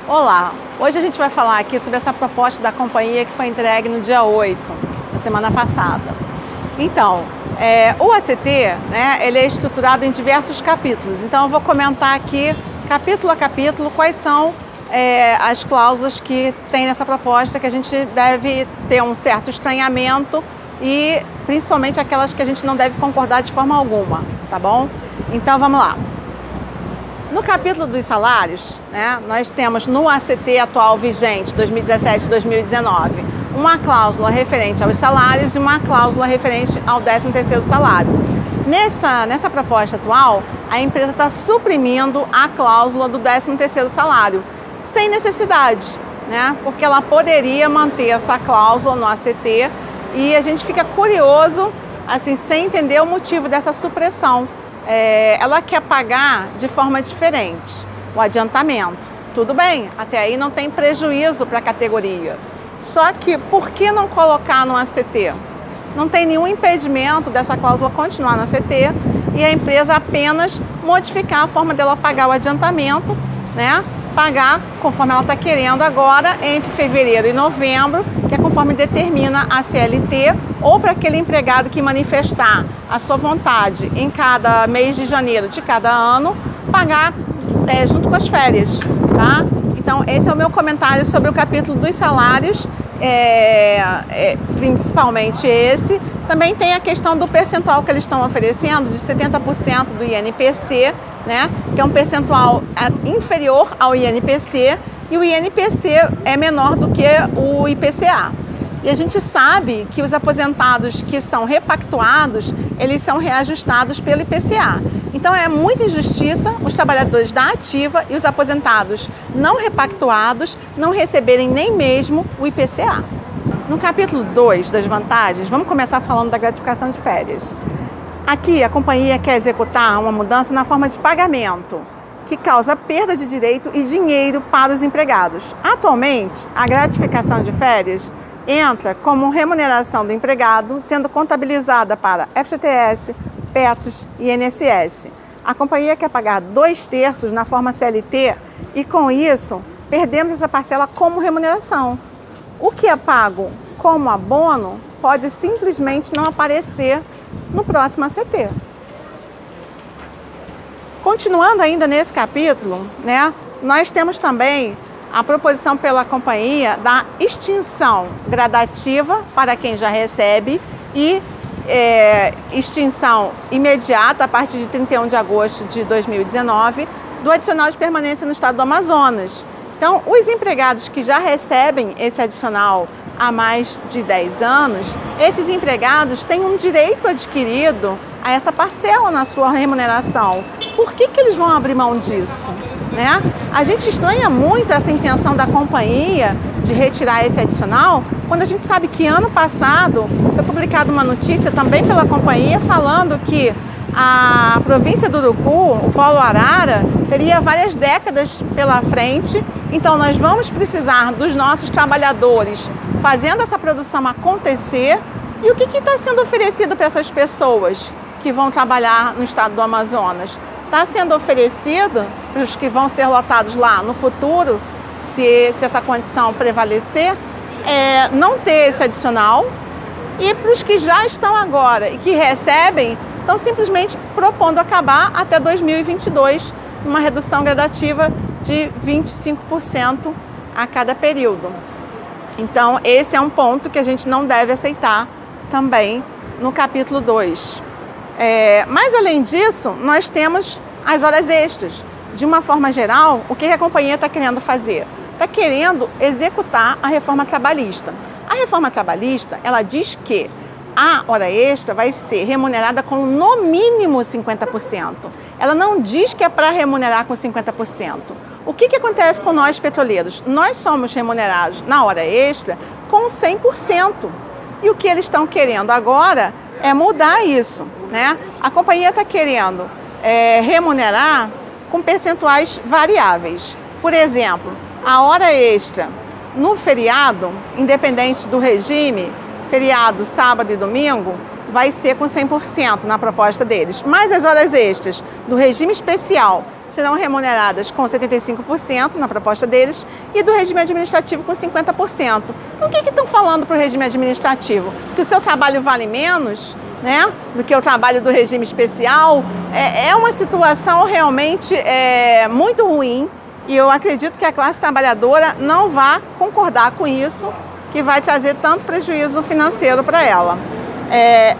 Olá, hoje a gente vai falar aqui sobre essa proposta da companhia que foi entregue no dia 8, na semana passada. Então, o ACT, ele é estruturado em diversos capítulos, então eu vou comentar aqui, capítulo a capítulo, quais são as cláusulas que tem nessa proposta que a gente deve ter um certo estranhamento e principalmente aquelas que a gente não deve concordar de forma alguma, tá bom? Então vamos lá. No capítulo dos salários, nós temos no ACT atual vigente, 2017-2019, uma cláusula referente aos salários e uma cláusula referente ao 13º salário. Nessa proposta atual, a empresa está suprimindo a cláusula do 13º salário, sem necessidade, porque ela poderia manter essa cláusula no ACT e a gente fica curioso, assim, sem entender o motivo dessa supressão. Ela quer pagar de forma diferente o adiantamento. Tudo bem, até aí não tem prejuízo para a categoria. Só que por que não colocar no ACT? Não tem nenhum impedimento dessa cláusula continuar no ACT e a empresa apenas modificar a forma dela pagar o adiantamento, pagar conforme ela está querendo agora entre fevereiro e novembro, que é conforme determina a CLT, ou para aquele empregado que manifestar a sua vontade em cada mês de janeiro de cada ano, pagar junto com as férias, tá? Então esse é o meu comentário sobre o capítulo dos salários, principalmente esse. Também tem a questão do percentual que eles estão oferecendo, de 70% do INPC, que é um percentual inferior ao INPC, e o INPC é menor do que o IPCA. E a gente sabe que os aposentados que são repactuados, eles são reajustados pelo IPCA. Então é muita injustiça os trabalhadores da ativa e os aposentados não repactuados não receberem nem mesmo o IPCA. No capítulo 2 das vantagens, vamos começar falando da gratificação de férias. Aqui a companhia quer executar uma mudança na forma de pagamento, que causa perda de direito e dinheiro para os empregados. Atualmente, a gratificação de férias entra como remuneração do empregado, sendo contabilizada para FGTS, PETOS e INSS. A companhia quer pagar 2/3 na forma CLT e, com isso, perdemos essa parcela como remuneração. O que é pago como abono pode simplesmente não aparecer no próximo ACT. Continuando ainda nesse capítulo, nós temos também a proposição pela companhia da extinção gradativa para quem já recebe e extinção imediata a partir de 31 de agosto de 2019 do adicional de permanência no estado do Amazonas. Então, os empregados que já recebem esse adicional há mais de 10 anos, esses empregados têm um direito adquirido a essa parcela na sua remuneração. Por que eles vão abrir mão disso? A gente estranha muito essa intenção da companhia de retirar esse adicional, quando a gente sabe que ano passado foi publicada uma notícia também pela companhia falando que a província do Urucu, o Polo Arara, teria várias décadas pela frente, então nós vamos precisar dos nossos trabalhadores fazendo essa produção acontecer. E o que está sendo oferecido para essas pessoas que vão trabalhar no estado do Amazonas? Está sendo oferecido para os que vão ser lotados lá no futuro, se essa condição prevalecer, não ter esse adicional, e para os que já estão agora e que recebem, estão simplesmente propondo acabar até 2022, uma redução gradativa de 25% a cada período. Então, esse é um ponto que a gente não deve aceitar também no capítulo 2. Mas, além disso, nós temos as horas extras. De uma forma geral, o que a companhia está querendo fazer? Está querendo executar a reforma trabalhista. A reforma trabalhista, ela diz que a hora extra vai ser remunerada com no mínimo 50%. Ela não diz que é para remunerar com 50%. O que acontece com nós petroleiros? Nós somos remunerados na hora extra com 100%. E o que eles estão querendo agora é mudar isso, A companhia está querendo remunerar com percentuais variáveis. Por exemplo, a hora extra no feriado, independente do regime, feriado, sábado e domingo, vai ser com 100% na proposta deles. Mas as horas extras do regime especial serão remuneradas com 75% na proposta deles e do regime administrativo com 50%. O que estão falando para o regime administrativo? Que o seu trabalho vale menos, né, do que o trabalho do regime especial? É uma situação realmente muito ruim e eu acredito que a classe trabalhadora não vai concordar com isso, que vai trazer tanto prejuízo financeiro para ela.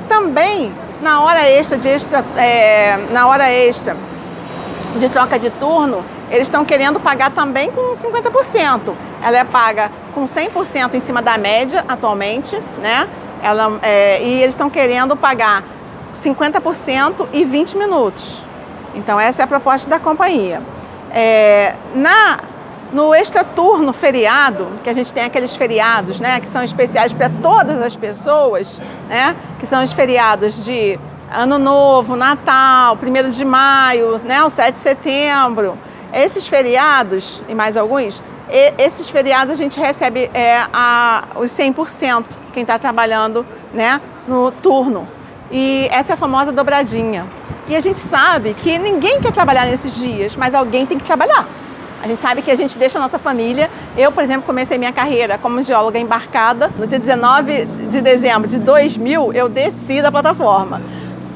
Também, na hora extra de troca de turno, eles estão querendo pagar também com 50%. Ela é paga com 100% em cima da média atualmente, né? E eles estão querendo pagar 50% e 20 minutos. Então essa é a proposta da companhia. No extraturno feriado, que a gente tem aqueles feriados, né, que são especiais para todas as pessoas, né, que são os feriados de Ano Novo, Natal, 1º de Maio, né, o 7 de Setembro. Esses feriados, e mais alguns, esses feriados a gente recebe os 100%, quem está trabalhando, né, no turno. E essa é a famosa dobradinha. E a gente sabe que ninguém quer trabalhar nesses dias, mas alguém tem que trabalhar. A gente sabe que a gente deixa a nossa família. Eu, por exemplo, comecei minha carreira como geóloga embarcada. No dia 19 de dezembro de 2000, eu desci da plataforma.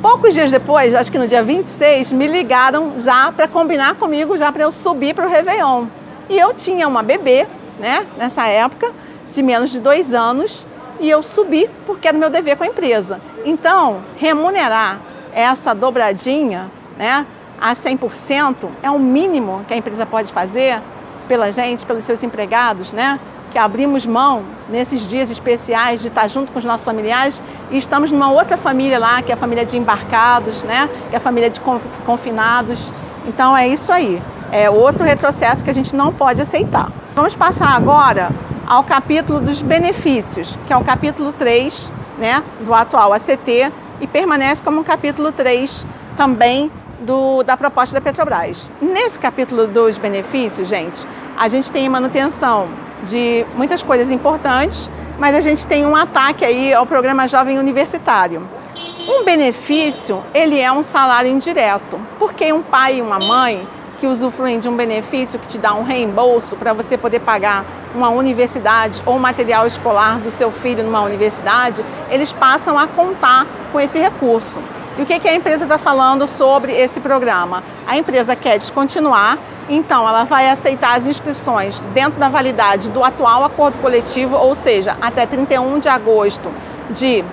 Poucos dias depois, acho que no dia 26, me ligaram já para combinar comigo, já para eu subir para o Réveillon. E eu tinha uma bebê, né, nessa época, de menos de 2 anos, e eu subi porque era meu dever com a empresa. Então, remunerar essa dobradinha, né, a 100% é o mínimo que a empresa pode fazer pela gente, pelos seus empregados, né? Que abrimos mão nesses dias especiais de estar junto com os nossos familiares e estamos numa outra família lá, que é a família de embarcados, né? Que é a família de confinados. Então é isso aí, é outro retrocesso que a gente não pode aceitar. Vamos passar agora ao capítulo dos benefícios, que é o capítulo 3, né, do atual ACT e permanece como um capítulo 3 também da proposta da Petrobras. Nesse capítulo dos benefícios, gente, a gente tem manutenção de muitas coisas importantes, mas a gente tem um ataque aí ao programa Jovem Universitário. Um benefício, ele é um salário indireto, porque um pai e uma mãe que usufruem de um benefício que te dá um reembolso para você poder pagar uma universidade ou material escolar do seu filho numa universidade, eles passam a contar com esse recurso. E o que a empresa está falando sobre esse programa? A empresa quer descontinuar, então ela vai aceitar as inscrições dentro da validade do atual acordo coletivo, ou seja, até 31 de agosto de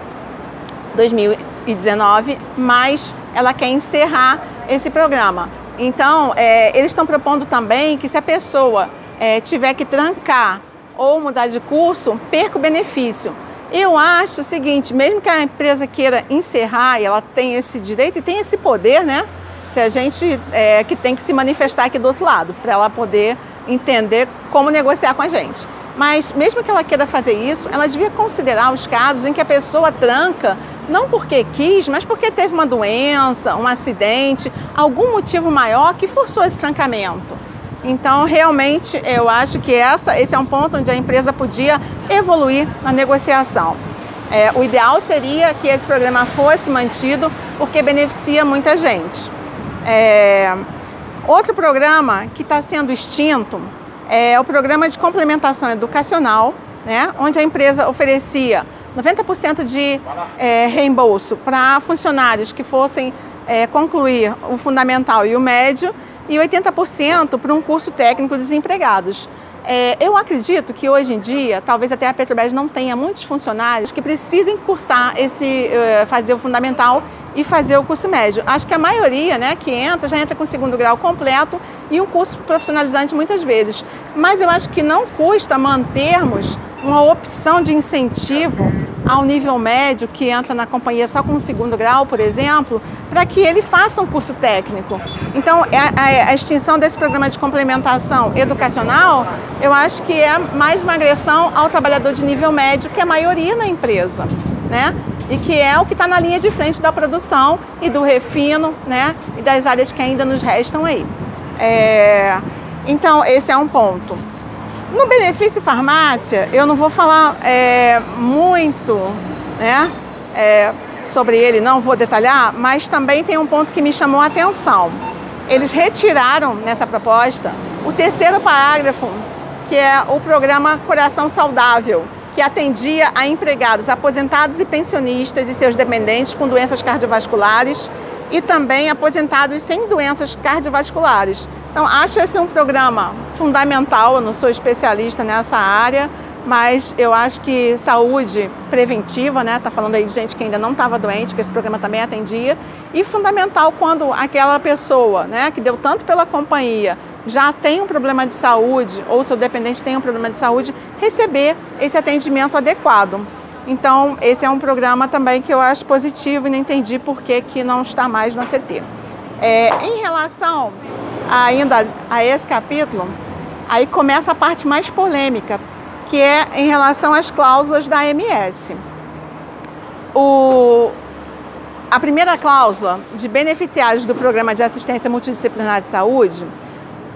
2019, mas ela quer encerrar esse programa. Então, eles estão propondo também que se a pessoa tiver que trancar ou mudar de curso, perca o benefício. Eu acho o seguinte, mesmo que a empresa queira encerrar, e ela tem esse direito e tem esse poder, né? Se a gente que tem que se manifestar aqui do outro lado, para ela poder entender como negociar com a gente. Mas mesmo que ela queira fazer isso, ela devia considerar os casos em que a pessoa tranca, não porque quis, mas porque teve uma doença, um acidente, algum motivo maior que forçou esse trancamento. Então, realmente, eu acho que esse é um ponto onde a empresa podia evoluir na negociação. O ideal seria que esse programa fosse mantido, porque beneficia muita gente. Outro programa que está sendo extinto é o programa de complementação educacional, né, onde a empresa oferecia 90% de reembolso para funcionários que fossem concluir o fundamental e o médio, e 80% para um curso técnico dos empregados. Eu acredito que hoje em dia, talvez até a Petrobras não tenha muitos funcionários que precisem cursar fazer o fundamental e fazer o curso médio. Acho que a maioria, né, que já entra com o 2º grau completo e um curso profissionalizante muitas vezes. Mas eu acho que não custa mantermos uma opção de incentivo ao nível médio, que entra na companhia só com o 2º grau, por exemplo, para que ele faça um curso técnico. Então, a extinção desse programa de complementação educacional, eu acho que é mais uma agressão ao trabalhador de nível médio, que é a maioria na empresa, né? E que é o que está na linha de frente da produção e do refino, né? E das áreas que ainda nos restam aí. Então, esse é um ponto. No benefício farmácia, eu não vou falar muito, né, sobre ele, não vou detalhar, mas também tem um ponto que me chamou a atenção. eles retiraram nessa proposta o terceiro parágrafo, que é o programa Coração Saudável, que atendia a empregados aposentados e pensionistas e seus dependentes com doenças cardiovasculares e também aposentados sem doenças cardiovasculares. Então, acho esse um programa fundamental. Eu não sou especialista nessa área, mas eu acho que saúde preventiva, né? Tá falando aí de gente que ainda não estava doente, que esse programa também atendia, e fundamental quando aquela pessoa, né, que deu tanto pela companhia, já tem um problema de saúde, ou seu dependente tem um problema de saúde, receber esse atendimento adequado. Então, esse é um programa também que eu acho positivo e não entendi por que não está mais no ACT. Em relação ainda a esse capítulo, aí começa a parte mais polêmica, que é em relação às cláusulas da AMS. A primeira cláusula de beneficiários do Programa de Assistência Multidisciplinar de Saúde,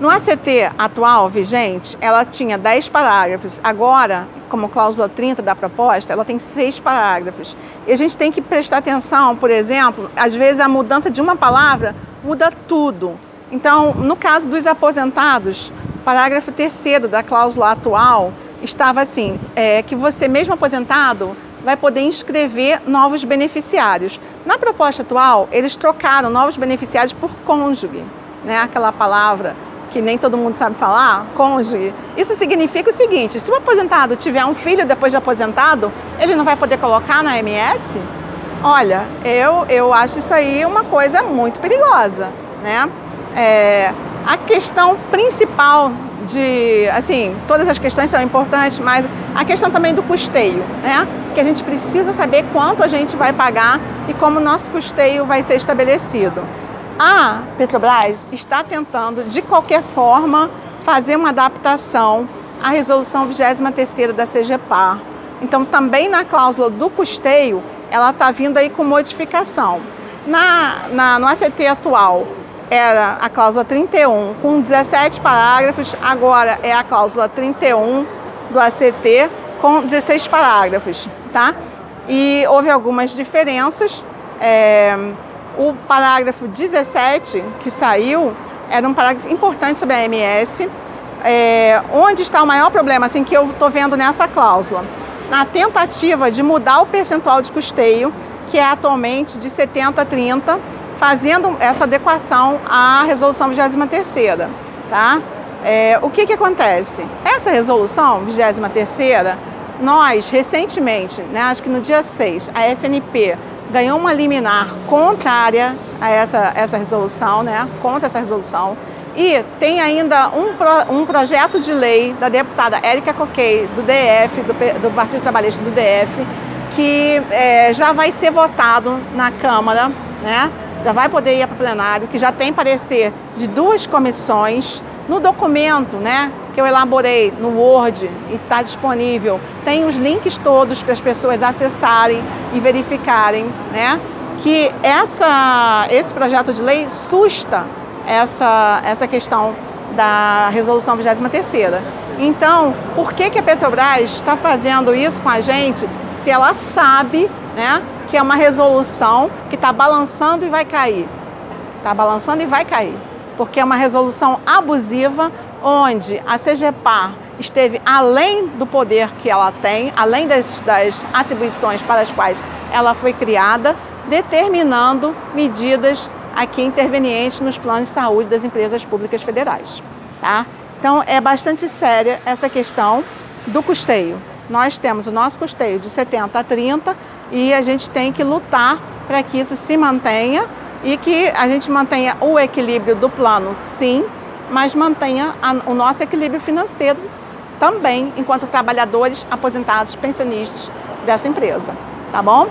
no ACT atual, vigente, ela tinha 10 parágrafos. Agora, como cláusula 30 da proposta, ela tem 6 parágrafos. E a gente tem que prestar atenção, por exemplo, às vezes a mudança de uma palavra muda tudo. Então, no caso dos aposentados, o parágrafo 3º da cláusula atual estava assim, que você, mesmo aposentado, vai poder inscrever novos beneficiários. Na proposta atual, eles trocaram novos beneficiários por cônjuge, né? Aquela palavra que nem todo mundo sabe falar, cônjuge. Isso significa o seguinte: se o aposentado tiver um filho depois de aposentado, ele não vai poder colocar na AMS? Olha, eu acho isso aí uma coisa muito perigosa, né? A questão principal assim, todas as questões são importantes, mas a questão também do custeio, né? Que a gente precisa saber quanto a gente vai pagar e como o nosso custeio vai ser estabelecido. A Petrobras está tentando, de qualquer forma, fazer uma adaptação à resolução 23ª da CGPAR. Então, também na cláusula do custeio, ela está vindo aí com modificação. No ACT atual, era a cláusula 31, com 17 parágrafos, agora é a cláusula 31 do ACT, com 16 parágrafos, tá? E houve algumas diferenças. O parágrafo 17, que saiu, era um parágrafo importante sobre a AMS. Onde está o maior problema, assim, que eu estou vendo nessa cláusula? Na tentativa de mudar o percentual de custeio, que é atualmente de 70 a 30, fazendo essa adequação à resolução 23ª, tá? O que acontece? Essa resolução 23ª, nós recentemente, né, acho que no dia 6, a FNP ganhou uma liminar contrária a essa resolução, né, contra essa resolução, e tem ainda um projeto de lei da deputada Érica Coquei, do DF, do Partido Trabalhista do DF, que já vai ser votado na Câmara, né, já vai poder ir para o plenário, que já tem parecer de 2 comissões. No documento, né, que eu elaborei no Word e está disponível, tem os links todos para as pessoas acessarem e verificarem, né, que esse projeto de lei susta essa questão da resolução 23ª. Então, por que a Petrobras está fazendo isso com a gente se ela sabe, né, que é uma resolução que está balançando e vai cair? Está balançando e vai cair. Porque é uma resolução abusiva, onde a CGPAR esteve além do poder que ela tem, além das atribuições para as quais ela foi criada, determinando medidas aqui intervenientes nos planos de saúde das empresas públicas federais, tá? Então, é bastante séria essa questão do custeio. Nós temos o nosso custeio de 70 a 30 e a gente tem que lutar para que isso se mantenha e que a gente mantenha o equilíbrio do plano, sim, mas mantenha o nosso equilíbrio financeiro também, enquanto trabalhadores, aposentados, pensionistas dessa empresa, tá bom?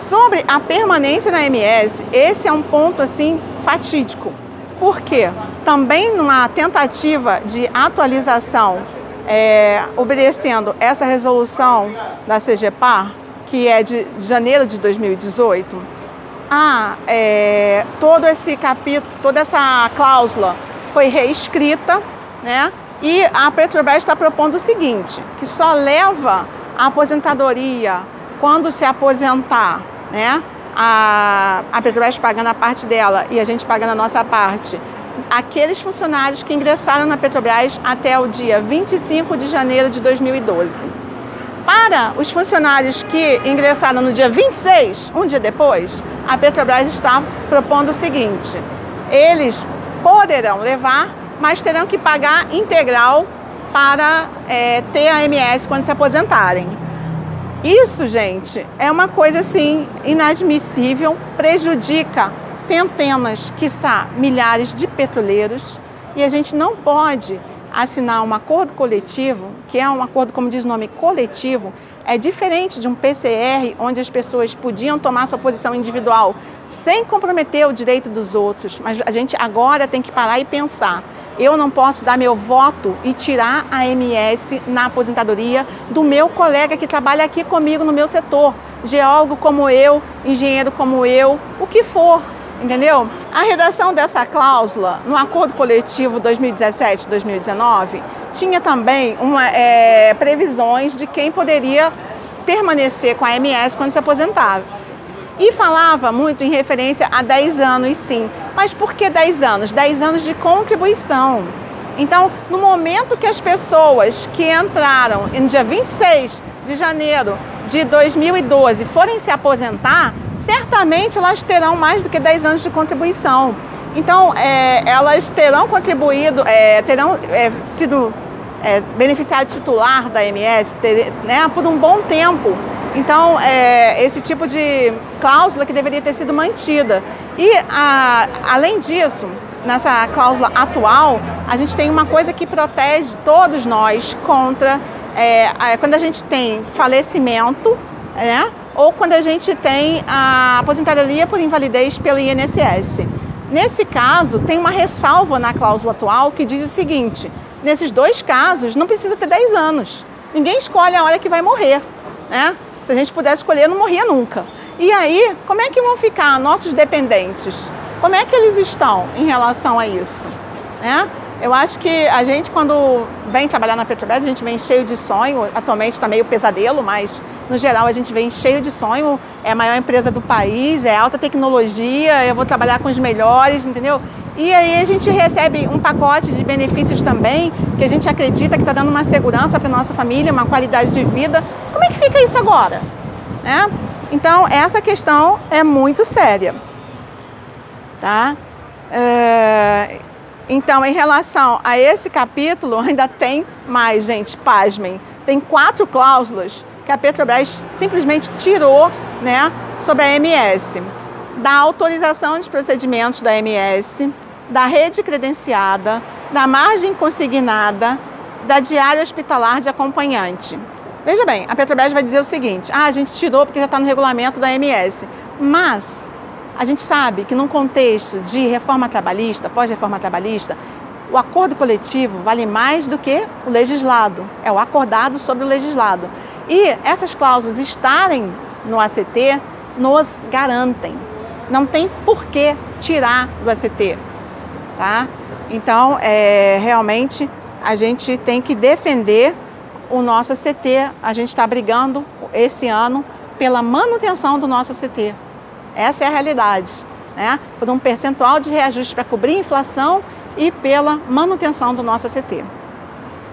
Sobre a permanência na MS, esse é um ponto, assim, fatídico. Por quê? Também numa tentativa de atualização, obedecendo essa resolução da CGPAR, que é de janeiro de 2018, todo esse capítulo, toda essa cláusula foi reescrita, né? E a Petrobras está propondo o seguinte, que só leva a aposentadoria quando se aposentar, né? a Petrobras pagando a parte dela e a gente pagando a nossa parte, aqueles funcionários que ingressaram na Petrobras até o dia 25 de janeiro de 2012. Para os funcionários que ingressaram no dia 26, um dia depois, a Petrobras está propondo o seguinte: eles poderão levar, mas terão que pagar integral para ter a AMS quando se aposentarem. Isso, gente, é uma coisa assim inadmissível, prejudica centenas, quiçá milhares de petroleiros, e a gente não pode assinar um acordo coletivo, que é um acordo, como diz o nome, coletivo. É diferente de um PCR, onde as pessoas podiam tomar sua posição individual sem comprometer o direito dos outros, mas a gente agora tem que parar e pensar: eu não posso dar meu voto e tirar a AMS na aposentadoria do meu colega que trabalha aqui comigo no meu setor, geólogo como eu, engenheiro como eu, o que for, entendeu? A redação dessa cláusula no acordo coletivo 2017-2019 tinha também previsões de quem poderia permanecer com a AMS quando se aposentasse. E falava muito em referência a 10 anos, sim. Mas por que 10 anos? 10 anos de contribuição. Então, no momento que as pessoas que entraram no dia 26 de janeiro de 2012 forem se aposentar, certamente elas terão mais do que 10 anos de contribuição. Então, elas terão contribuído, terão sido beneficiário titular da AMS, por um bom tempo. Então, esse tipo de cláusula que deveria ter sido mantida. E, além disso, nessa cláusula atual, a gente tem uma coisa que protege todos nós contra quando a gente tem falecimento, ou quando a gente tem a aposentadoria por invalidez pelo INSS. Nesse caso, tem uma ressalva na cláusula atual que diz o seguinte: nesses dois casos, não precisa ter 10 anos. Ninguém escolhe a hora que vai morrer, né? Se a gente pudesse escolher, não morria nunca. E aí, como é que vão ficar nossos dependentes? Como é que eles estão em relação a isso? Eu acho que a gente, quando vem trabalhar na Petrobras, a gente vem cheio de sonho. Atualmente está meio pesadelo, mas no geral a gente vem cheio de sonho. É a maior empresa do país, é alta tecnologia, eu vou trabalhar com os melhores, entendeu? E aí a gente recebe um pacote de benefícios também, que a gente acredita que está dando uma segurança para a nossa família, uma qualidade de vida. Como é que fica isso agora? Então, essa questão é muito séria. Tá? Então, em relação a esse capítulo, ainda tem mais, gente, pasmem. Tem 4 cláusulas que a Petrobras simplesmente tirou, sobre a AMS. Da autorização de procedimentos da AMS, da rede credenciada, da margem consignada, da diária hospitalar de acompanhante. Veja bem, a Petrobras vai dizer o seguinte: a gente tirou porque já está no regulamento da AMS. Mas a gente sabe que num contexto de reforma trabalhista, pós-reforma trabalhista, o acordo coletivo vale mais do que o legislado. É o acordado sobre o legislado. E essas cláusulas estarem no ACT nos garantem. Não tem por que tirar do ACT, tá? Então, realmente, a gente tem que defender o nosso ACT. A gente está brigando esse ano pela manutenção do nosso ACT. Essa é a realidade, por um percentual de reajuste para cobrir a inflação e pela manutenção do nosso ACT.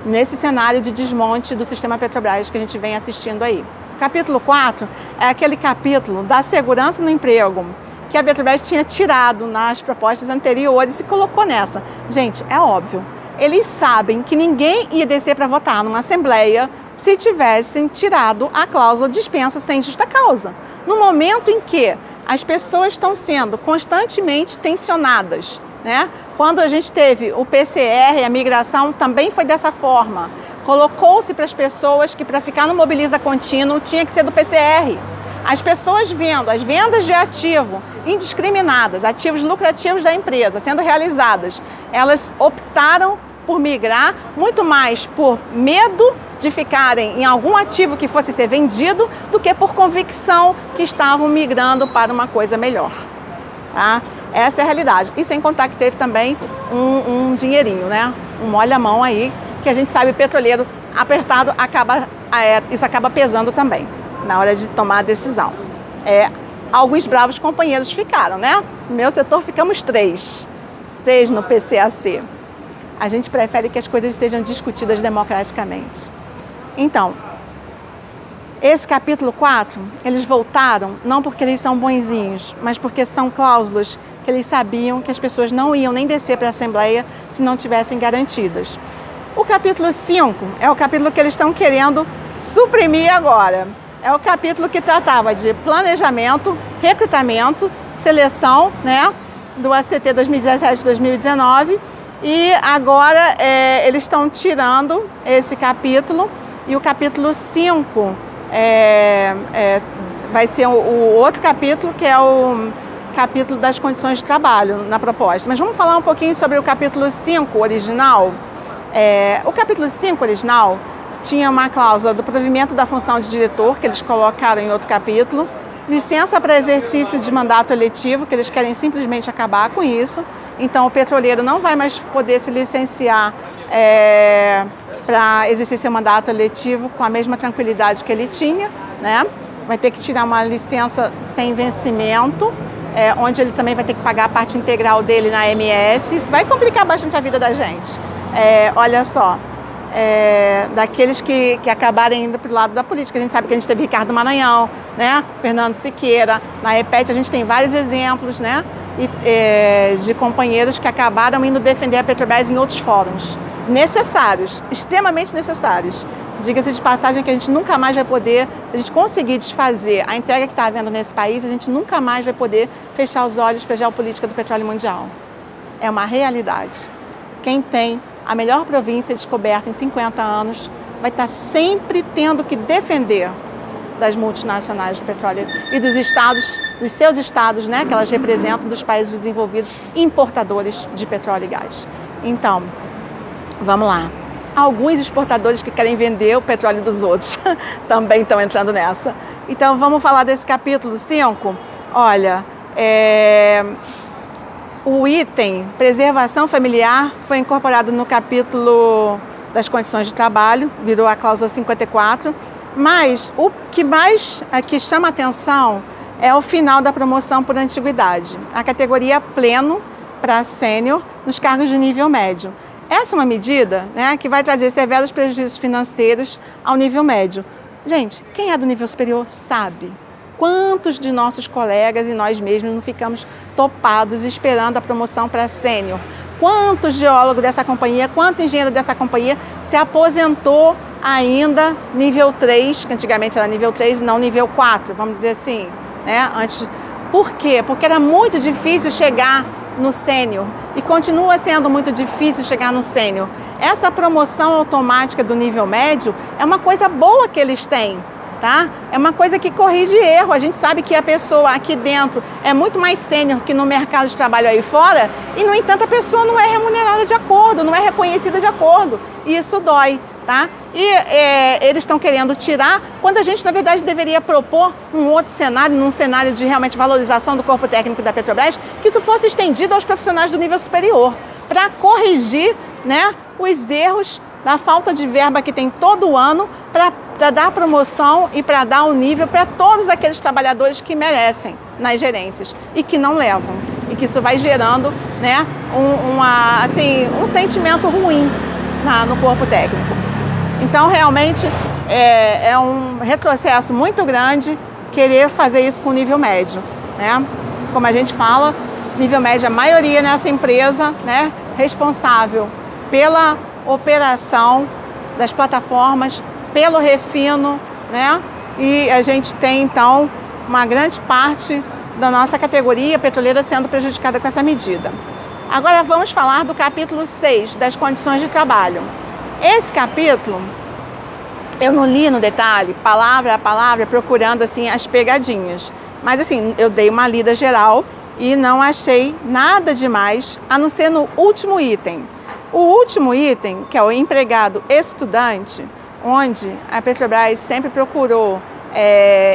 Nesse cenário de desmonte do sistema Petrobras que a gente vem assistindo aí. Capítulo 4 é aquele capítulo da segurança no emprego, que a Petrobras tinha tirado nas propostas anteriores e colocou nessa. Gente, é óbvio, eles sabem que ninguém ia descer para votar numa assembleia se tivessem tirado a cláusula dispensa sem justa causa. No momento em que as pessoas estão sendo constantemente tensionadas, Quando a gente teve o PCR, a migração também foi dessa forma. Colocou-se para as pessoas que para ficar no mobiliza contínuo tinha que ser do PCR. As pessoas vendo as vendas de ativo indiscriminadas, ativos lucrativos da empresa sendo realizadas, elas optaram por migrar muito mais por medo de ficarem em algum ativo que fosse ser vendido do que por convicção que estavam migrando para uma coisa melhor. Tá? Essa é a realidade. E sem contar que teve também um dinheirinho, um molha-mão aí, que a gente sabe, petroleiro apertado, isso acaba pesando também na hora de tomar a decisão. alguns bravos companheiros ficaram, né? No meu setor ficamos 3 no PCAC. A gente prefere que as coisas estejam discutidas democraticamente. Então, esse capítulo 4, eles voltaram não porque eles são bonzinhos, mas porque são cláusulas que eles sabiam que as pessoas não iam nem descer para a Assembleia se não tivessem garantidas. O capítulo 5 é o capítulo que eles estão querendo suprimir agora. É o capítulo que tratava de planejamento, recrutamento, seleção, né, do ACT 2017-2019, e agora eles estão tirando esse capítulo, e o capítulo 5 vai ser o outro capítulo, que é o capítulo das condições de trabalho na proposta. Mas vamos falar um pouquinho sobre o capítulo 5 original. O capítulo 5 original tinha uma cláusula do provimento da função de diretor, que eles colocaram em outro capítulo, licença para exercício de mandato eletivo, que eles querem simplesmente acabar com isso. Então, o petroleiro não vai mais poder se licenciar para exercer seu mandato eletivo com a mesma tranquilidade que ele tinha, né? Vai ter que tirar uma licença sem vencimento, onde ele também vai ter que pagar a parte integral dele na MS. Isso vai complicar bastante a vida da gente. Olha só, daqueles que acabarem indo para o lado da política. A gente sabe que a gente teve Ricardo Maranhão, né? Fernando Siqueira. Na EPET a gente tem vários exemplos, né? De companheiros que acabaram indo defender a Petrobras em outros fóruns. Necessários, extremamente necessários. Diga-se de passagem que a gente nunca mais vai poder, se a gente conseguir desfazer a entrega que está havendo nesse país, a gente nunca mais vai poder fechar os olhos para a geopolítica do petróleo mundial. É uma realidade. Quem tem a melhor província descoberta em 50 anos vai estar sempre tendo que defender das multinacionais do petróleo e dos estados, dos seus estados, né, que elas representam, dos países desenvolvidos, importadores de petróleo e gás. Então, vamos lá. Alguns exportadores que querem vender o petróleo dos outros também estão entrando nessa. Então, vamos falar desse capítulo 5. Olha, o item preservação familiar foi incorporado no capítulo das condições de trabalho, virou a cláusula 54, mas o que mais aqui chama atenção é o final da promoção por antiguidade, a categoria pleno para sênior nos cargos de nível médio. Essa é uma medida, né, que vai trazer severos prejuízos financeiros ao nível médio. Gente, quem é do nível superior sabe. Quantos de nossos colegas e nós mesmos não ficamos topados esperando a promoção para sênior? Quantos geólogos dessa companhia, quanto engenheiro dessa companhia se aposentou ainda nível 3, que antigamente era nível 3 e não nível 4, vamos dizer assim, né? Por quê? Porque era muito difícil chegar no sênior e continua sendo muito difícil chegar no sênior. Essa promoção automática do nível médio é uma coisa boa que eles têm, tá? É uma coisa que corrige erro. A gente sabe que a pessoa aqui dentro é muito mais sênior que no mercado de trabalho aí fora e, no entanto, a pessoa não é remunerada de acordo, não é reconhecida de acordo. E isso dói, tá? E eles estão querendo tirar, quando a gente, na verdade, deveria propor um outro cenário, num cenário de realmente valorização do corpo técnico da Petrobras, que isso fosse estendido aos profissionais do nível superior, para corrigir, né, os erros da falta de verba que tem todo ano para dar promoção e para dar um nível para todos aqueles trabalhadores que merecem nas gerências e que não levam. E que isso vai gerando, né, um sentimento ruim no corpo técnico. Então, realmente, é um retrocesso muito grande querer fazer isso com o nível médio, né? Como a gente fala, nível médio, a maioria nessa empresa, né, responsável pela operação das plataformas, pelo refino, né? E a gente tem, então, uma grande parte da nossa categoria petroleira sendo prejudicada com essa medida. Agora vamos falar do capítulo 6, das condições de trabalho. Esse capítulo, eu não li no detalhe, palavra a palavra, procurando assim as pegadinhas. Mas assim, eu dei uma lida geral e não achei nada demais, a não ser no último item. O último item, que é o empregado estudante, onde a Petrobras sempre procurou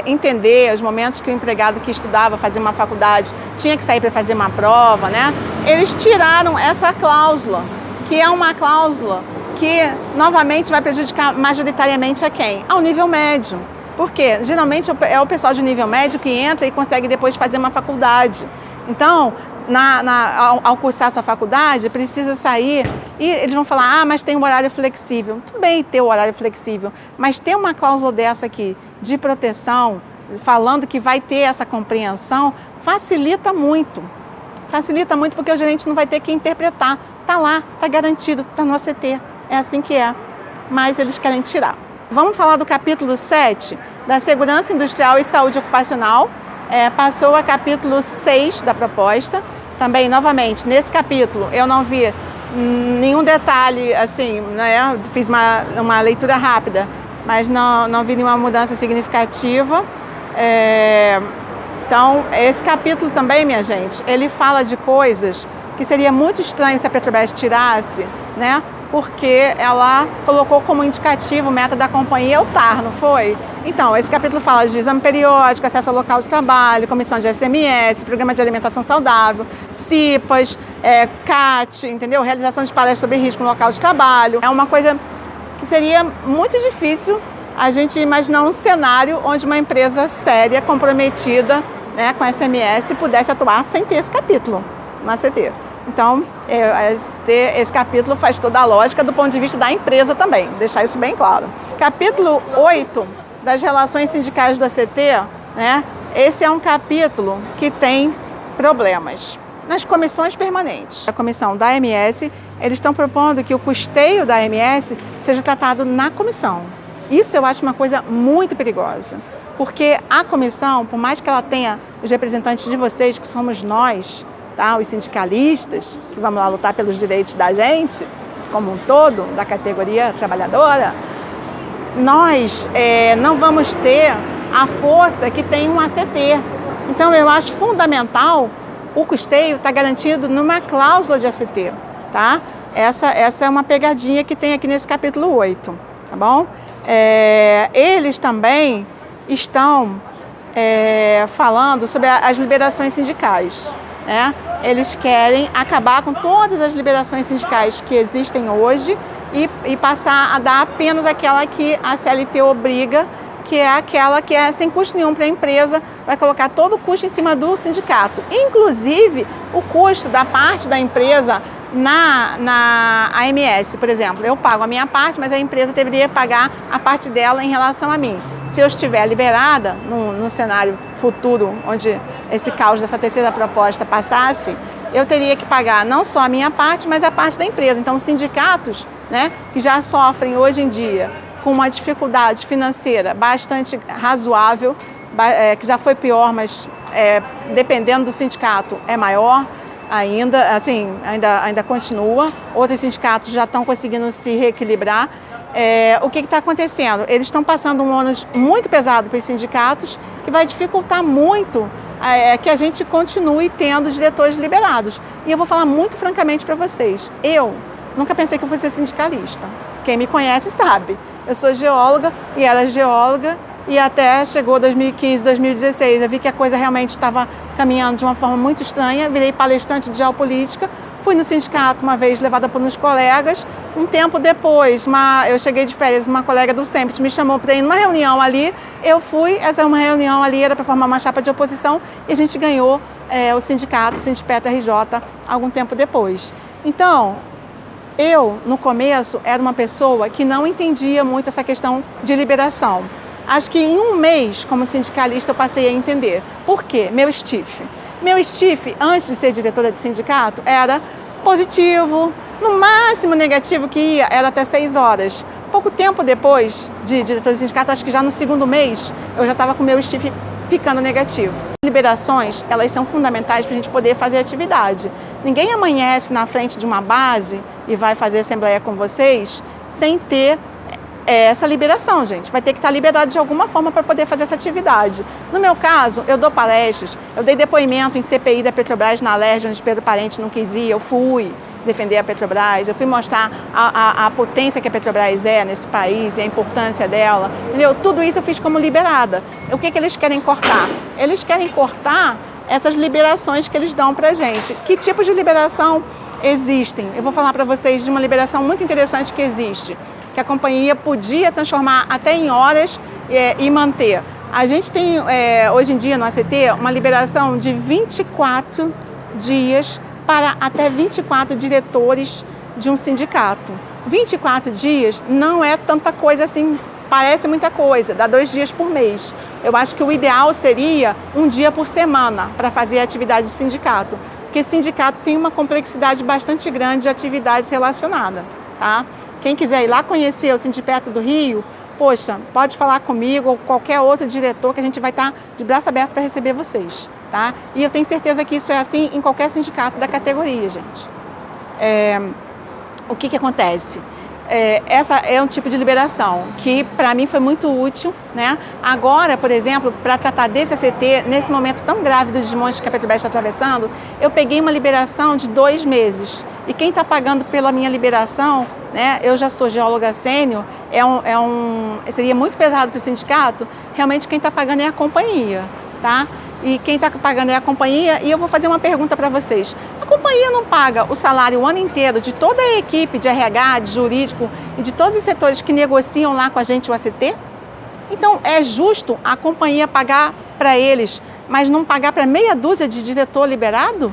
entender os momentos que o empregado que estudava, fazia uma faculdade, tinha que sair para fazer uma prova, né? Eles tiraram essa cláusula, que é uma cláusula que, novamente, vai prejudicar majoritariamente a quem? Ao nível médio. Porque geralmente é o pessoal de nível médio que entra e consegue depois fazer uma faculdade. Então, ao cursar sua faculdade, precisa sair e eles vão falar, mas tem um horário flexível. Tudo bem ter o horário flexível, mas ter uma cláusula dessa aqui de proteção, falando que vai ter essa compreensão, facilita muito. Facilita muito porque o gerente não vai ter que interpretar. Está lá, está garantido, está no ACT. É assim que é. Mas eles querem tirar. Vamos falar do capítulo 7, da Segurança Industrial e Saúde Ocupacional. Passou a capítulo 6 da proposta. Também, novamente, nesse capítulo eu não vi nenhum detalhe, assim, né? Fiz uma leitura rápida, mas não vi nenhuma mudança significativa. Então, esse capítulo também, minha gente, ele fala de coisas que seria muito estranho se a Petrobras tirasse, né? Porque ela colocou como indicativo meta da companhia o TAR, não foi? Então, esse capítulo fala de exame periódico, acesso ao local de trabalho, comissão de SMS, programa de alimentação saudável, CIPAS, CAT, entendeu? Realização de palestras sobre risco no local de trabalho. É uma coisa que seria muito difícil a gente imaginar um cenário onde uma empresa séria, comprometida, né, com SMS, pudesse atuar sem ter esse capítulo no ACT. Então, esse capítulo faz toda a lógica do ponto de vista da empresa também, deixar isso bem claro. Capítulo 8 das relações sindicais do ACT, né? Esse é um capítulo que tem problemas. Nas comissões permanentes, a comissão da AMS, eles estão propondo que o custeio da AMS seja tratado na comissão. Isso eu acho uma coisa muito perigosa, porque a comissão, por mais que ela tenha os representantes de vocês, que somos nós, tá? Os sindicalistas, que vamos lá lutar pelos direitos da gente, como um todo, da categoria trabalhadora, nós não vamos ter a força que tem um ACT. Então, eu acho fundamental o custeio estar garantido numa cláusula de ACT, tá? Essa é uma pegadinha que tem aqui nesse capítulo 8, tá bom? Eles também estão falando sobre as liberações sindicais, né? Eles querem acabar com todas as liberações sindicais que existem hoje e passar a dar apenas aquela que a CLT obriga, que é aquela que é sem custo nenhum para a empresa, vai colocar todo o custo em cima do sindicato, inclusive o custo da parte da empresa na AMS, por exemplo. Eu pago a minha parte, mas a empresa deveria pagar a parte dela em relação a mim. Se eu estiver liberada, no cenário futuro, onde esse caos dessa terceira proposta passasse, eu teria que pagar não só a minha parte, mas a parte da empresa. Então, os sindicatos, né, que já sofrem hoje em dia com uma dificuldade financeira bastante razoável, que já foi pior, mas dependendo do sindicato é maior ainda, assim, ainda continua. Outros sindicatos já estão conseguindo se reequilibrar. O que está acontecendo? Eles estão passando um ônus muito pesado para os sindicatos, que vai dificultar muito que a gente continue tendo diretores liberados. E eu vou falar muito francamente para vocês, eu nunca pensei que eu fosse sindicalista. Quem me conhece sabe, eu sou geóloga e era geóloga, e até chegou 2015, 2016, eu vi que a coisa realmente estava caminhando de uma forma muito estranha, virei palestrante de geopolítica, fui no sindicato uma vez levada por uns colegas. Um tempo depois, eu cheguei de férias, uma colega do SEMPET me chamou para ir numa reunião ali, eu fui, essa uma reunião ali era para formar uma chapa de oposição e a gente ganhou o sindicato, o Sindipetro RJ, algum tempo depois. Então, eu, no começo, era uma pessoa que não entendia muito essa questão de liberação. Acho que em um mês, como sindicalista, eu passei a entender. Por quê? Meu stiff, antes de ser diretora de sindicato, era positivo, no máximo negativo que ia, era até 6 horas. Pouco tempo depois de diretora de sindicato, acho que já no segundo mês, eu já estava com o meu stiff ficando negativo. Liberações, elas são fundamentais para a gente poder fazer atividade. Ninguém amanhece na frente de uma base e vai fazer assembleia com vocês sem ter essa liberação, gente. Vai ter que estar liberado de alguma forma para poder fazer essa atividade. No meu caso, eu dou palestras, eu dei depoimento em CPI da Petrobras na Alerj, onde Pedro Parente não quis ir, eu fui defender a Petrobras, eu fui mostrar a potência que a Petrobras é nesse país e a importância dela, entendeu? Tudo isso eu fiz como liberada. O que eles querem cortar? Eles querem cortar essas liberações que eles dão pra gente. Que tipo de liberação existem? Eu vou falar para vocês de uma liberação muito interessante que existe, que a companhia podia transformar até em horas e manter. A gente tem, hoje em dia, no ACT, uma liberação de 24 dias para até 24 diretores de um sindicato. 24 dias não é tanta coisa assim, parece muita coisa, dá 2 dias por mês. Eu acho que o ideal seria 1 dia por semana para fazer a atividade de sindicato, porque sindicato tem uma complexidade bastante grande de atividades relacionadas, tá? Quem quiser ir lá conhecer o Sindiperto do Rio, poxa, pode falar comigo ou qualquer outro diretor que a gente vai estar de braço aberto para receber vocês, tá? E eu tenho certeza que isso é assim em qualquer sindicato da categoria, gente. O que acontece? Essa é um tipo de liberação que para mim foi muito útil, né? Agora, por exemplo, para tratar desse ACT, nesse momento tão grave do desmonte que a Petrobras está atravessando, eu peguei uma liberação de 2 meses. E quem está pagando pela minha liberação, né? Eu já sou geóloga sênior, seria muito pesado para o sindicato, realmente quem está pagando é a companhia, tá? E quem está pagando é a companhia, e eu vou fazer uma pergunta para vocês. A companhia não paga o salário o ano inteiro de toda a equipe de RH, de jurídico e de todos os setores que negociam lá com a gente o ACT? Então, é justo a companhia pagar para eles, mas não pagar para meia dúzia de diretor liberado?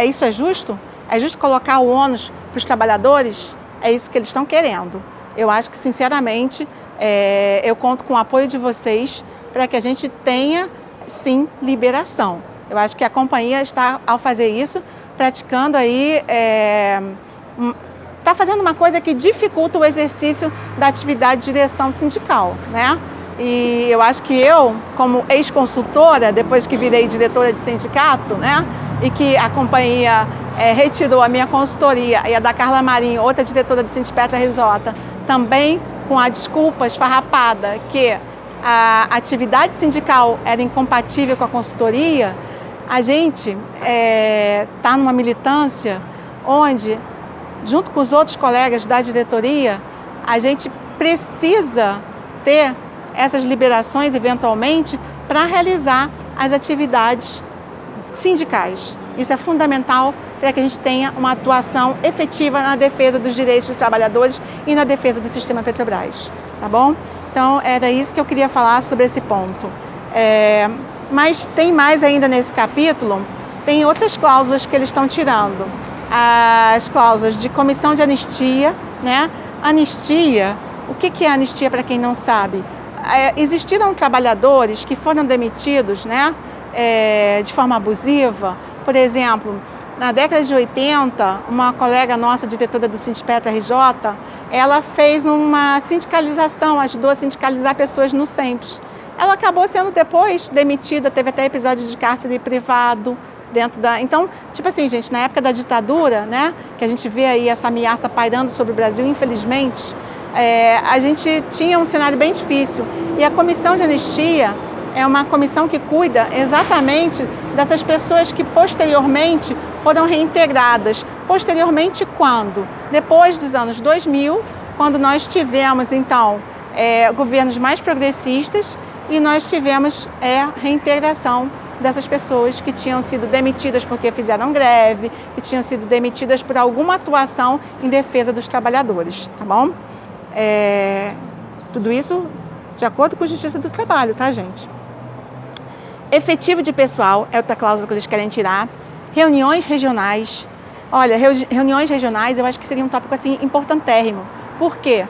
Isso é justo? É justo colocar o ônus para os trabalhadores? É isso que eles estão querendo. Eu acho que, sinceramente, eu conto com o apoio de vocês para que a gente tenha, sim, liberação. Eu acho que a companhia está, ao fazer isso, praticando aí, está fazendo uma coisa que dificulta o exercício da atividade de direção sindical, né? E eu acho que eu, como ex-consultora, depois que virei diretora de sindicato, né? E que a companhia retirou a minha consultoria e a da Carla Marinho, outra diretora do Sindipetra RJ, também com a desculpa esfarrapada que a atividade sindical era incompatível com a consultoria, a gente está numa militância onde, junto com os outros colegas da diretoria, a gente precisa ter essas liberações, eventualmente, para realizar as atividades sindicais. Isso é fundamental para que a gente tenha uma atuação efetiva na defesa dos direitos dos trabalhadores e na defesa do sistema Petrobras, tá bom? Então, era isso que eu queria falar sobre esse ponto. Mas tem mais ainda nesse capítulo, tem outras cláusulas que eles estão tirando. As cláusulas de comissão de anistia, né? Anistia, o que é anistia para quem não sabe? Existiram trabalhadores que foram demitidos, né? De forma abusiva. Por exemplo, na década de 80, uma colega nossa, diretora do Sindipetra RJ, ela fez uma sindicalização, ajudou a sindicalizar pessoas no SEMPS. Ela acabou sendo depois demitida, teve até episódio de cárcere privado dentro da... Então, tipo assim, gente, na época da ditadura, né, que a gente vê aí essa ameaça pairando sobre o Brasil, infelizmente, a gente tinha um cenário bem difícil. E a comissão de anistia é uma comissão que cuida exatamente dessas pessoas que posteriormente foram reintegradas. Posteriormente quando? Depois dos anos 2000, quando nós tivemos, então, governos mais progressistas e nós tivemos reintegração dessas pessoas que tinham sido demitidas porque fizeram greve, que tinham sido demitidas por alguma atuação em defesa dos trabalhadores, tá bom? Tudo isso de acordo com a Justiça do Trabalho, tá, gente? Efetivo de pessoal é outra cláusula que eles querem tirar. Reuniões regionais. Olha, reuniões regionais eu acho que seria um tópico assim importantérrimo. Por quê?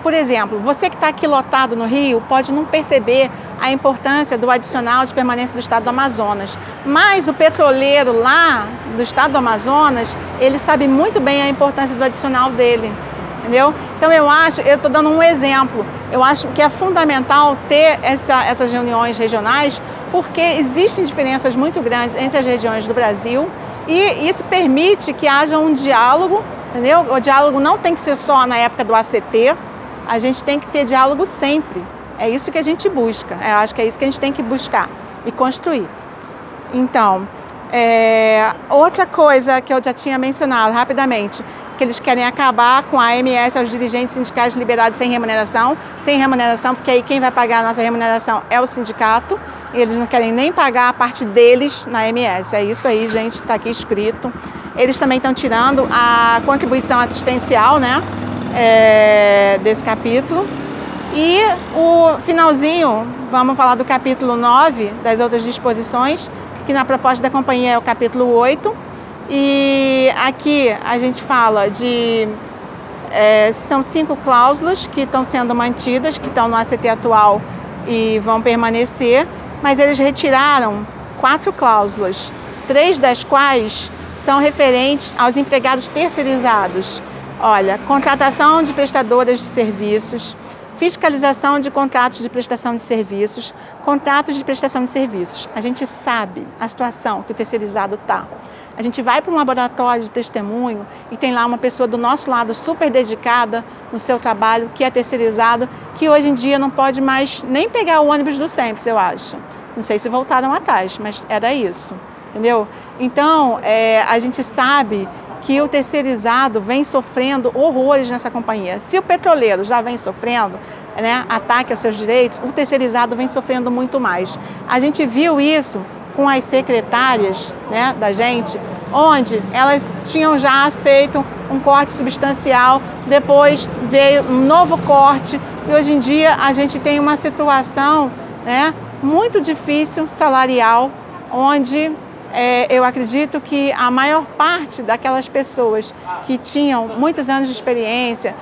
Por exemplo, você que está aqui lotado no Rio pode não perceber a importância do adicional de permanência do Estado do Amazonas. Mas o petroleiro lá do Estado do Amazonas, ele sabe muito bem a importância do adicional dele. Entendeu? Então eu estou dando um exemplo, eu acho que é fundamental ter essas reuniões regionais, porque existem diferenças muito grandes entre as regiões do Brasil e isso permite que haja um diálogo, entendeu? O diálogo não tem que ser só na época do ACT, a gente tem que ter diálogo sempre, é isso que a gente busca, eu acho que é isso que a gente tem que buscar e construir. Então, outra coisa que eu já tinha mencionado rapidamente, que eles querem acabar com a AMS aos dirigentes sindicais liberados sem remuneração, porque aí quem vai pagar a nossa remuneração é o sindicato, e eles não querem nem pagar a parte deles na AMS, é isso aí, gente, está aqui escrito. Eles também estão tirando a contribuição assistencial, né, desse capítulo. E o finalzinho, vamos falar do capítulo 9, das outras disposições, que na proposta da companhia é o capítulo 8. E aqui a gente fala de... são 5 cláusulas que estão sendo mantidas, que estão no ACT atual e vão permanecer, mas eles retiraram 4 cláusulas, 3 das quais são referentes aos empregados terceirizados. Olha, contratação de prestadoras de serviços, fiscalização de contratos de prestação de serviços, contratos de prestação de serviços. A gente sabe a situação que o terceirizado está. A gente vai para um laboratório de testemunho e tem lá uma pessoa do nosso lado super dedicada no seu trabalho, que é terceirizado, que hoje em dia não pode mais nem pegar o ônibus do SEMPS, eu acho. Não sei se voltaram atrás, mas era isso, entendeu? Então, a gente sabe que o terceirizado vem sofrendo horrores nessa companhia. Se o petroleiro já vem sofrendo, né, ataque aos seus direitos, o terceirizado vem sofrendo muito mais. A gente viu isso com as secretárias, né, da gente, onde elas tinham já aceito um corte substancial, depois veio um novo corte e hoje em dia a gente tem uma situação, né, muito difícil salarial, onde eu acredito que a maior parte daquelas pessoas que tinham muitos anos de experiência,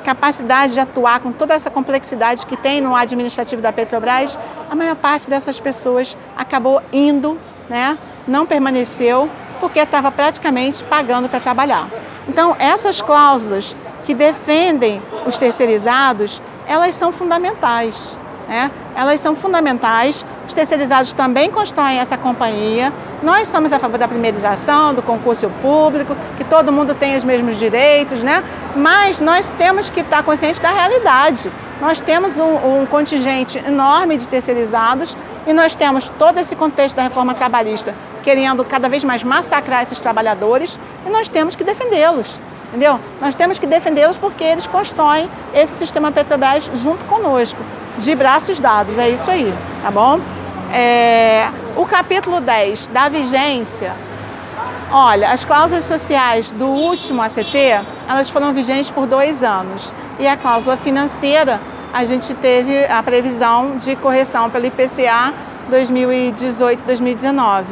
capacidade de atuar com toda essa complexidade que tem no administrativo da Petrobras, a maior parte dessas pessoas acabou indo, né? Não permaneceu, porque estava praticamente pagando para trabalhar. Então, essas cláusulas que defendem os terceirizados, elas são fundamentais, né? Elas são fundamentais. Os terceirizados também constroem essa companhia. Nós somos a favor da primeirização, do concurso público, que todo mundo tem os mesmos direitos, né? Mas nós temos que estar conscientes da realidade. Nós temos um contingente enorme de terceirizados e nós temos todo esse contexto da reforma trabalhista querendo cada vez mais massacrar esses trabalhadores e nós temos que defendê-los, entendeu? Nós temos que defendê-los porque eles constroem esse sistema Petrobras junto conosco, de braços dados, é isso aí, tá bom? O capítulo 10 da vigência, olha, as cláusulas sociais do último ACT, elas foram vigentes por 2 anos. E a cláusula financeira, a gente teve a previsão de correção pelo IPCA 2018-2019.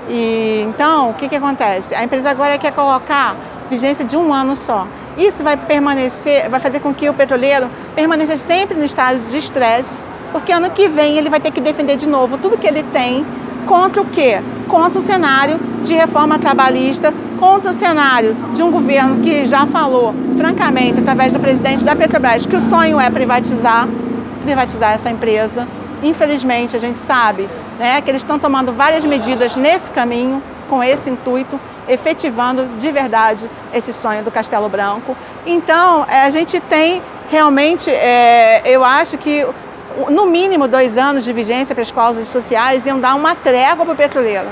E então, o que acontece? A empresa agora quer colocar vigência de 1 ano só. Isso vai permanecer, vai fazer com que o petroleiro permaneça sempre no estado de estresse, porque ano que vem ele vai ter que defender de novo tudo que ele tem contra o quê? Contra o cenário de reforma trabalhista, contra o cenário de um governo que já falou, francamente, através do presidente da Petrobras, que o sonho é privatizar essa empresa. Infelizmente, a gente sabe, né, que eles estão tomando várias medidas nesse caminho, com esse intuito, efetivando de verdade esse sonho do Castelo Branco. Então, a gente tem realmente, eu acho que no mínimo 2 anos de vigência para as cláusulas sociais iam dar uma trégua para o petroleiro,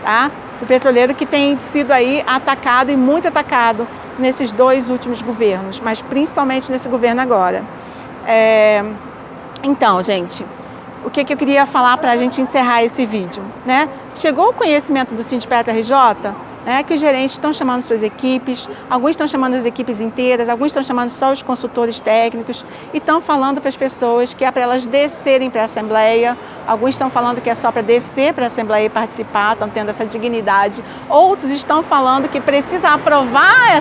tá? O petroleiro que tem sido aí atacado e muito atacado nesses 2 últimos governos, mas principalmente nesse governo agora. Então, gente, o que eu queria falar para a gente encerrar esse vídeo, né? Chegou o conhecimento do Sindipetro RJ, né, que os gerentes estão chamando suas equipes, alguns estão chamando as equipes inteiras, alguns estão chamando só os consultores técnicos e estão falando para as pessoas que é para elas descerem para a Assembleia, alguns estão falando que é só para descer para a Assembleia e participar, estão tendo essa dignidade, outros estão falando que precisa aprovar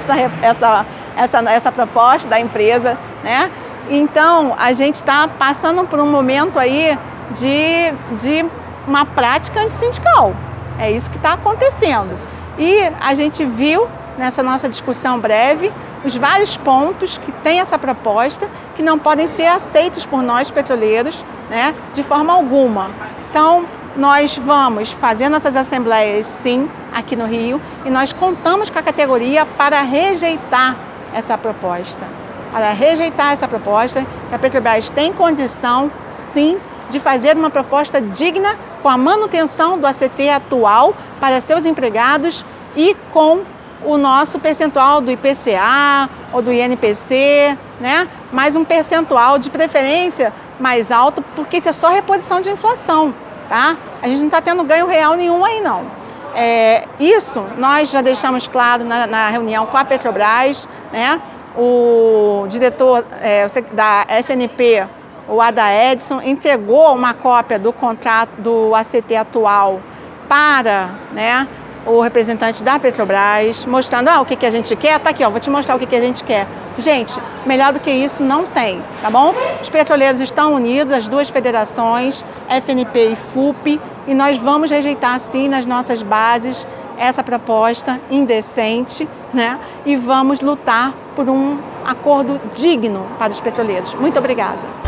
essa proposta da empresa, né? Então, a gente está passando por um momento aí de uma prática antissindical, é isso que está acontecendo. E a gente viu nessa nossa discussão breve os vários pontos que tem essa proposta que não podem ser aceitos por nós petroleiros, né, de forma alguma. Então, nós vamos fazer nossas assembleias, sim, aqui no Rio, e nós contamos com a categoria para rejeitar essa proposta. Para rejeitar essa proposta, que a Petrobras tem condição, sim, de fazer uma proposta digna com a manutenção do ACT atual para seus empregados e com o nosso percentual do IPCA ou do INPC, né? Mais um percentual de preferência mais alto, porque isso é só reposição de inflação, tá? A gente não está tendo ganho real nenhum aí, não. Isso nós já deixamos claro na reunião com a Petrobras, né? O diretor da FNP o Adaedson, entregou uma cópia do contrato do ACT atual para, né, o representante da Petrobras, mostrando o que a gente quer. Tá aqui, ó, vou te mostrar o que a gente quer. Gente, melhor do que isso não tem, tá bom? Os petroleiros estão unidos, as duas federações, FNP e FUP, e nós vamos rejeitar sim nas nossas bases essa proposta indecente, né? E vamos lutar por um acordo digno para os petroleiros. Muito obrigada.